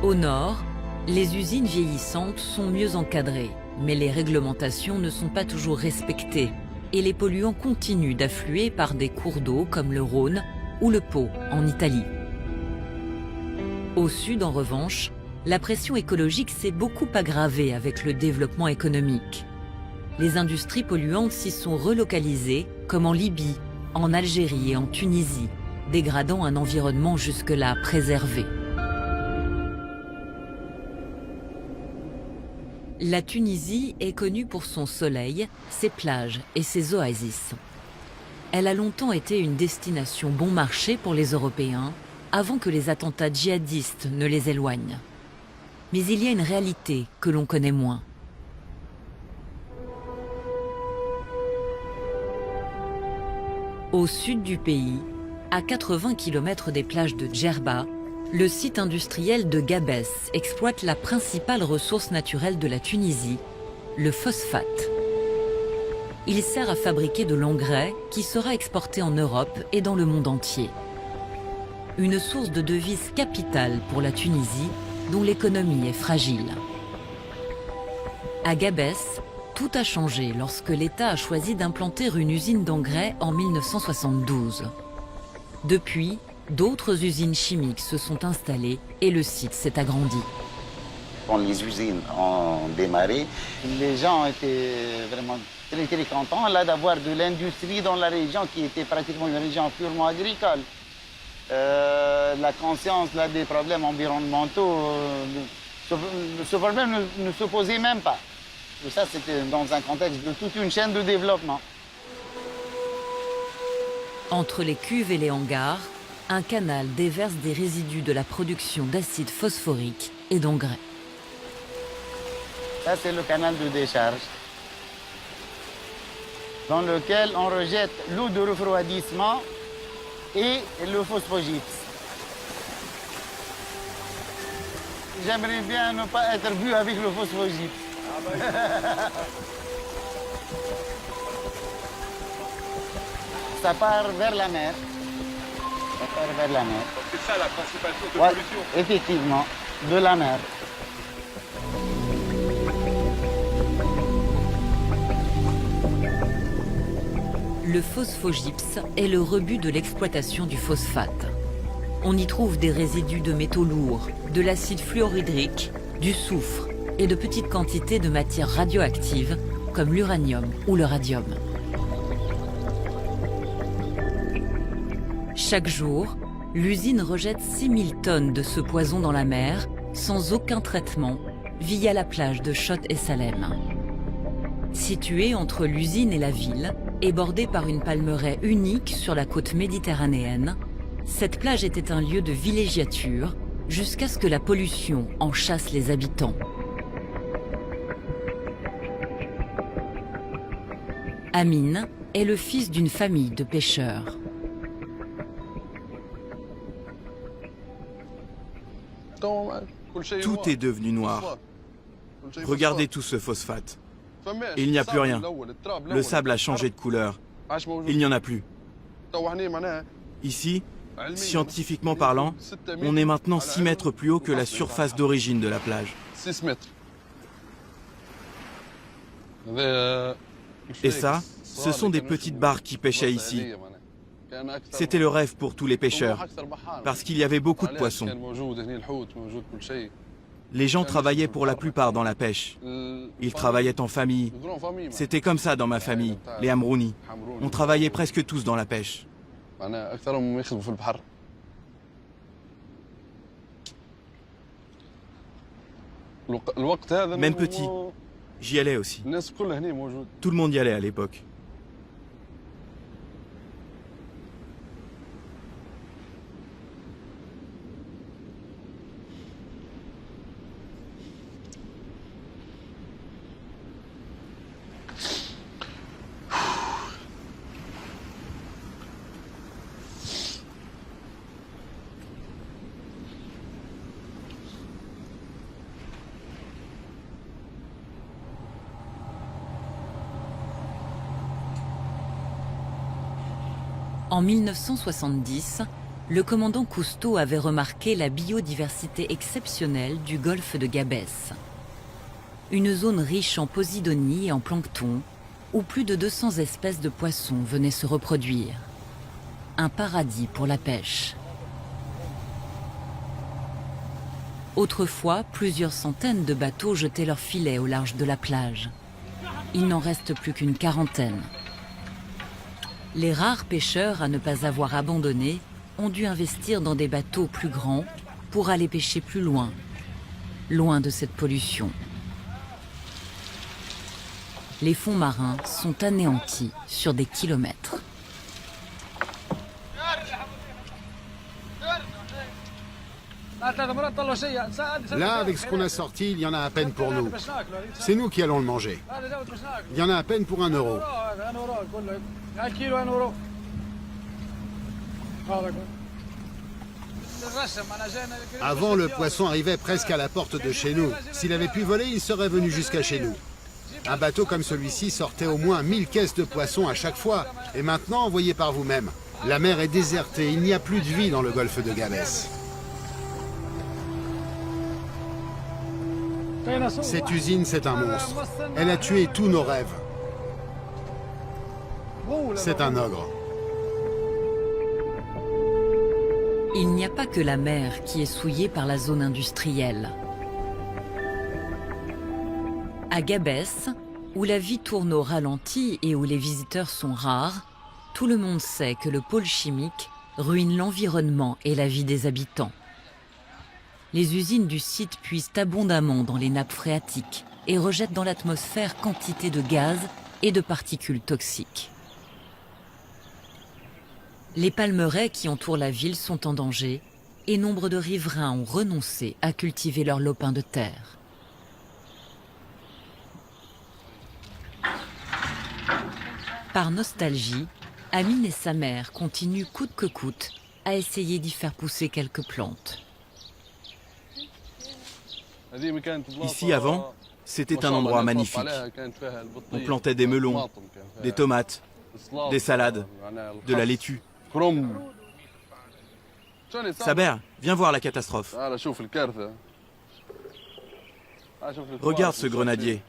Au nord, les usines vieillissantes sont mieux encadrées, mais les réglementations ne sont pas toujours respectées et les polluants continuent d'affluer par des cours d'eau comme le Rhône ou le Pô en Italie. Au sud, en revanche, la pression écologique s'est beaucoup aggravée avec le développement économique. Les industries polluantes s'y sont relocalisées, comme en Libye, en Algérie et en Tunisie, dégradant un environnement jusque-là préservé. La Tunisie est connue pour son soleil, ses plages et ses oasis. Elle a longtemps été une destination bon marché pour les Européens, avant que les attentats djihadistes ne les éloignent. Mais il y a une réalité que l'on connaît moins. Au sud du pays, à 80 km des plages de Djerba, le site industriel de Gabès exploite la principale ressource naturelle de la Tunisie, le phosphate. Il sert à fabriquer de l'engrais qui sera exporté en Europe et dans le monde entier. Une source de devises capitale pour la Tunisie, dont l'économie est fragile. À Gabès, tout a changé lorsque l'État a choisi d'implanter une usine d'engrais en 1972. Depuis, d'autres usines chimiques se sont installées et le site s'est agrandi. Quand les usines ont démarré, les gens étaient vraiment très contents là d'avoir de l'industrie dans la région qui était pratiquement une région purement agricole. La conscience là, des problèmes environnementaux, ce problème ne se posait même pas. Tout ça, c'était dans un contexte de toute une chaîne de développement. Entre les cuves et les hangars, un canal déverse des résidus de la production d'acide phosphorique et d'engrais. Ça, c'est le canal de décharge, dans lequel on rejette l'eau de refroidissement et le phosphogypse. J'aimerais bien ne pas être vu avec le phosphogypse. Ça part vers la mer. Ça part vers la mer. C'est ça la principale source de pollution. Effectivement, de la mer. Le phosphogypse est le rebut de l'exploitation du phosphate. On y trouve des résidus de métaux lourds, de l'acide fluorhydrique, du soufre et de petites quantités de matières radioactives comme l'uranium ou le radium. Chaque jour, l'usine rejette 6000 tonnes de ce poison dans la mer sans aucun traitement via la plage de Chott et Salem. Située entre l'usine et la ville et bordée par une palmeraie unique sur la côte méditerranéenne, cette plage était un lieu de villégiature jusqu'à ce que la pollution en chasse les habitants. Amin est le fils d'une famille de pêcheurs. Tout est devenu noir. Regardez tout ce phosphate. Il n'y a plus rien. Le sable a changé de couleur. Il n'y en a plus. Ici, scientifiquement parlant, on est maintenant 6 mètres plus haut que la surface d'origine de la plage. Et ça, ce sont des petites barques qui pêchaient ici. C'était le rêve pour tous les pêcheurs, parce qu'il y avait beaucoup de poissons. Les gens travaillaient pour la plupart dans la pêche. Ils travaillaient en famille. C'était comme ça dans ma famille, les Amrouni. On travaillait presque tous dans la pêche. Même petit, j'y allais aussi. Tout le monde y allait à l'époque. En 1970, le commandant Cousteau avait remarqué la biodiversité exceptionnelle du golfe de Gabès. Une zone riche en posidonie et en plancton, où plus de 200 espèces de poissons venaient se reproduire. Un paradis pour la pêche. Autrefois, plusieurs centaines de bateaux jetaient leurs filets au large de la plage. Il n'en reste plus qu'une quarantaine. Les rares pêcheurs à ne pas avoir abandonné ont dû investir dans des bateaux plus grands pour aller pêcher plus loin, loin de cette pollution. Les fonds marins sont anéantis sur des kilomètres. Là, avec ce qu'on a sorti, il y en a à peine pour nous. C'est nous qui allons le manger. Il y en a à peine pour 1 euro. Avant, le poisson arrivait presque à la porte de chez nous. S'il avait pu voler, il serait venu jusqu'à chez nous. Un bateau comme celui-ci sortait au moins 1000 caisses de poissons à chaque fois. Et maintenant, voyez par vous-même, la mer est désertée, il n'y a plus de vie dans le golfe de Gabès. Cette usine, c'est un monstre. Elle a tué tous nos rêves. C'est un ogre. Il n'y a pas que la mer qui est souillée par la zone industrielle. À Gabès, où la vie tourne au ralenti et où les visiteurs sont rares, tout le monde sait que le pôle chimique ruine l'environnement et la vie des habitants. Les usines du site puisent abondamment dans les nappes phréatiques et rejettent dans l'atmosphère quantité de gaz et de particules toxiques. Les palmeraies qui entourent la ville sont en danger et nombre de riverains ont renoncé à cultiver leurs lopins de terre. Par nostalgie, Amine et sa mère continuent coûte que coûte à essayer d'y faire pousser quelques plantes. Ici, avant, c'était un endroit magnifique. On plantait des melons, des tomates, des salades, de la laitue. Saber, viens voir la catastrophe. Regarde ce grenadier.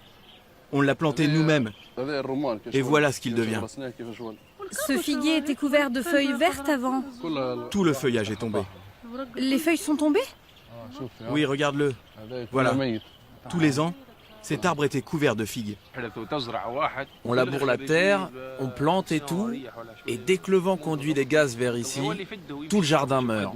On l'a planté nous-mêmes. Et voilà ce qu'il devient. Ce figuier était couvert de feuilles vertes avant. Tout le feuillage est tombé. Les feuilles sont tombées? Oui, regarde-le. Voilà. Tous les ans, cet arbre était couvert de figues. On laboure la terre, on plante et tout, et dès que le vent conduit les gaz vers ici, tout le jardin meurt.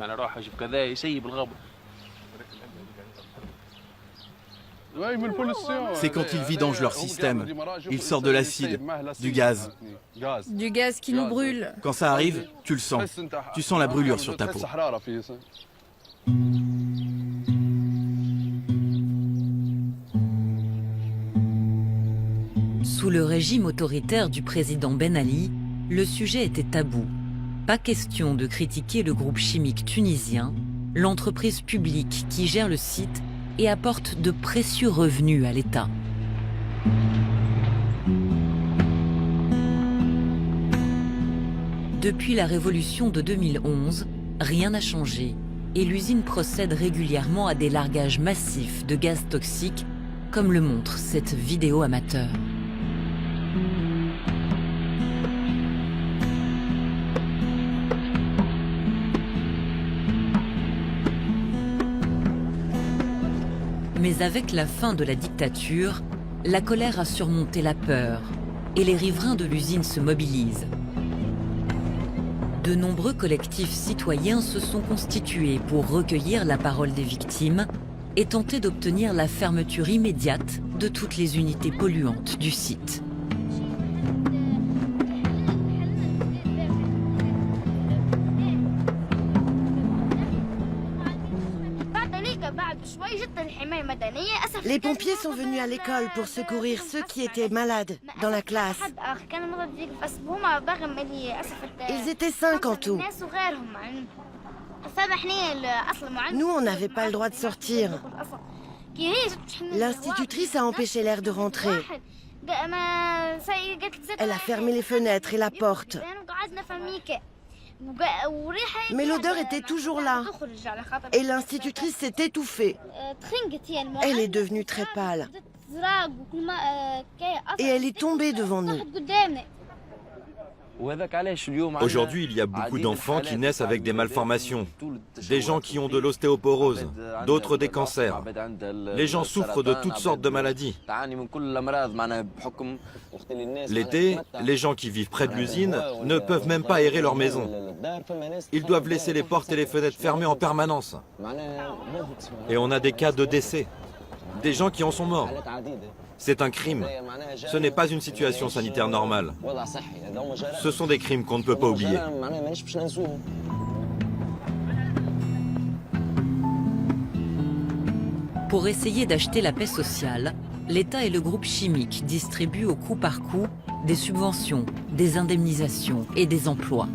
C'est quand ils vidangent leur système. Ils sortent de l'acide, du gaz. Du gaz qui nous brûle. Quand ça arrive, tu le sens. Tu sens la brûlure sur ta peau. Sous le régime autoritaire du président Ben Ali, le sujet était tabou. Pas question de critiquer le groupe chimique tunisien, l'entreprise publique qui gère le site et apporte de précieux revenus à l'État. Depuis la révolution de 2011, rien n'a changé et l'usine procède régulièrement à des largages massifs de gaz toxiques, comme le montre cette vidéo amateur. Mais avec la fin de la dictature, la colère a surmonté la peur et les riverains de l'usine se mobilisent. De nombreux collectifs citoyens se sont constitués pour recueillir la parole des victimes et tenter d'obtenir la fermeture immédiate de toutes les unités polluantes du site. Les pompiers sont venus à l'école pour secourir ceux qui étaient malades dans la classe. Ils étaient 5 en tout. Nous, on n'avait pas le droit de sortir. L'institutrice a empêché l'air de rentrer. Elle a fermé les fenêtres et la porte. Mais l'odeur était toujours là. Et l'institutrice s'est étouffée. Elle est devenue très pâle. Et elle est tombée devant nous. Aujourd'hui, il y a beaucoup d'enfants qui naissent avec des malformations, des gens qui ont de l'ostéoporose, d'autres des cancers. Les gens souffrent de toutes sortes de maladies. L'été, les gens qui vivent près de l'usine ne peuvent même pas aérer leur maison. Ils doivent laisser les portes et les fenêtres fermées en permanence. Et on a des cas de décès, des gens qui en sont morts. C'est un crime. Ce n'est pas une situation sanitaire normale. Ce sont des crimes qu'on ne peut pas oublier. Pour essayer d'acheter la paix sociale, l'État et le groupe chimique distribuent au coup par coup des subventions, des indemnisations et des emplois,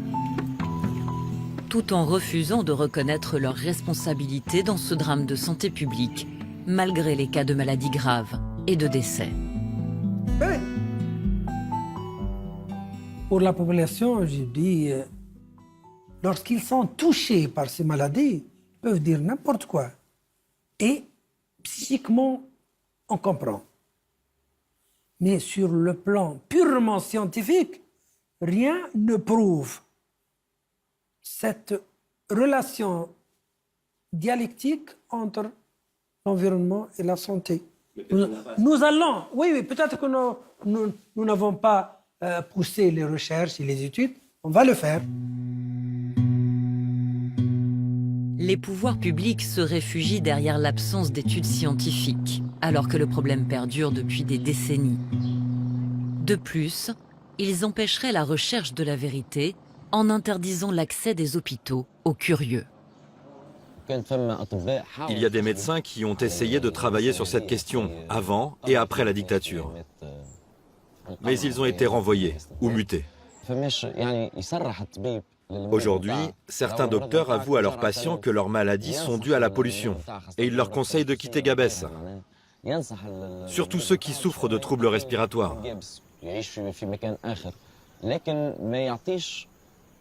tout en refusant de reconnaître leur responsabilité dans ce drame de santé publique, malgré les cas de maladies graves et de décès. Pour la population, je dis, lorsqu'ils sont touchés par ces maladies, ils peuvent dire n'importe quoi. Et psychiquement, on comprend. Mais sur le plan purement scientifique, rien ne prouve cette relation dialectique entre l'environnement et la santé. Nous allons, oui, peut-être que nous n'avons pas poussé les recherches et les études, on va le faire. Les pouvoirs publics se réfugient derrière l'absence d'études scientifiques, alors que le problème perdure depuis des décennies. De plus, ils empêcheraient la recherche de la vérité en interdisant l'accès des hôpitaux aux curieux. Il y a des médecins qui ont essayé de travailler sur cette question avant et après la dictature. Mais ils ont été renvoyés ou mutés. Aujourd'hui, certains docteurs avouent à leurs patients que leurs maladies sont dues à la pollution et ils leur conseillent de quitter Gabès. Surtout ceux qui souffrent de troubles respiratoires.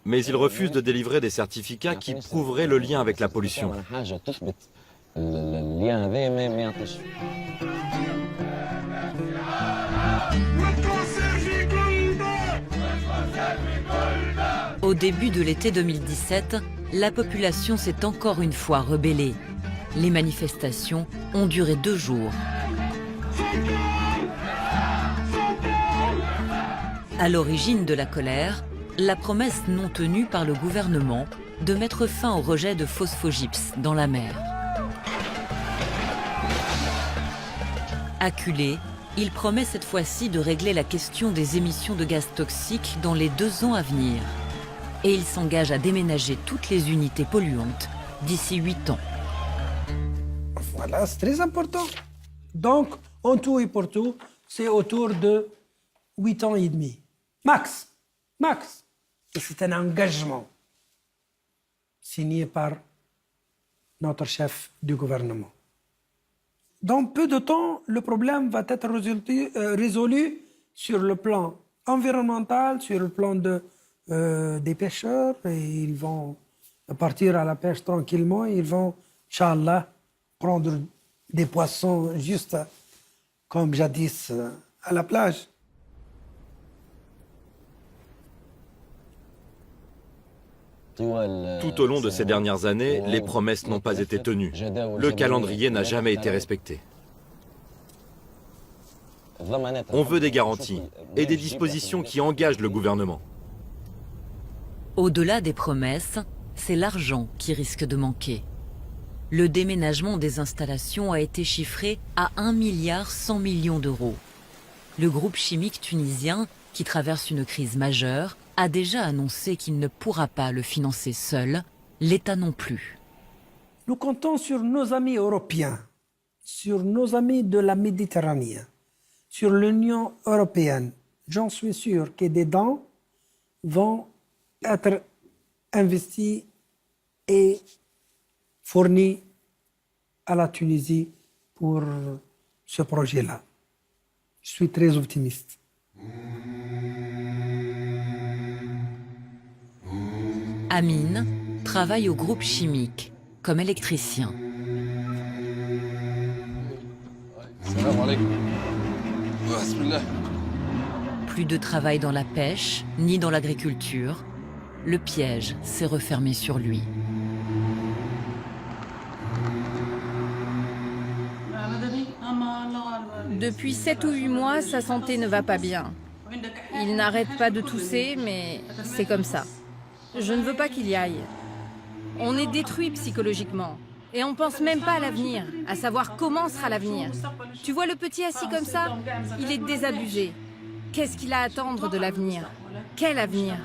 Mais ils refusent de délivrer des certificats qui prouveraient le lien avec la pollution. Au début de l'été 2017, la population s'est encore une fois rebellée. Les manifestations ont duré 2 jours. À l'origine de la colère, la promesse non tenue par le gouvernement de mettre fin au rejet de phosphogypse dans la mer. Acculé, il promet cette fois-ci de régler la question des émissions de gaz toxiques dans les 2 ans à venir. Et il s'engage à déménager toutes les unités polluantes d'ici 8 ans. Voilà, c'est très important. Donc, en tout et pour tout, c'est autour de 8 ans et demi. Max. Et c'est un engagement signé par notre chef du gouvernement. Dans peu de temps, le problème va être résolu sur le plan environnemental, sur le plan des pêcheurs. Et ils vont partir à la pêche tranquillement. Ils vont, Inch'Allah, prendre des poissons juste comme jadis à la plage. Tout au long de ces dernières années, les promesses n'ont pas été tenues. Le calendrier n'a jamais été respecté. On veut des garanties et des dispositions qui engagent le gouvernement. Au-delà des promesses, c'est l'argent qui risque de manquer. Le déménagement des installations a été chiffré à 1,1 milliard d'euros. Le groupe chimique tunisien, qui traverse une crise majeure, a déjà annoncé qu'il ne pourra pas le financer seul, l'État non plus. Nous comptons sur nos amis européens, sur nos amis de la Méditerranée, sur l'Union européenne. J'en suis sûr que des dons vont être investis et fournis à la Tunisie pour ce projet-là. Je suis très optimiste. Amin travaille au groupe chimique comme électricien. Plus de travail dans la pêche, ni dans l'agriculture. Le piège s'est refermé sur lui. Depuis 7 ou 8 mois, sa santé ne va pas bien. Il n'arrête pas de tousser, mais c'est comme ça. Je ne veux pas qu'il y aille. On est détruit psychologiquement. Et on pense même pas à l'avenir, à savoir comment sera l'avenir. Tu vois le petit assis comme ça? Il est désabusé. Qu'est-ce qu'il a à attendre de l'avenir? Quel avenir?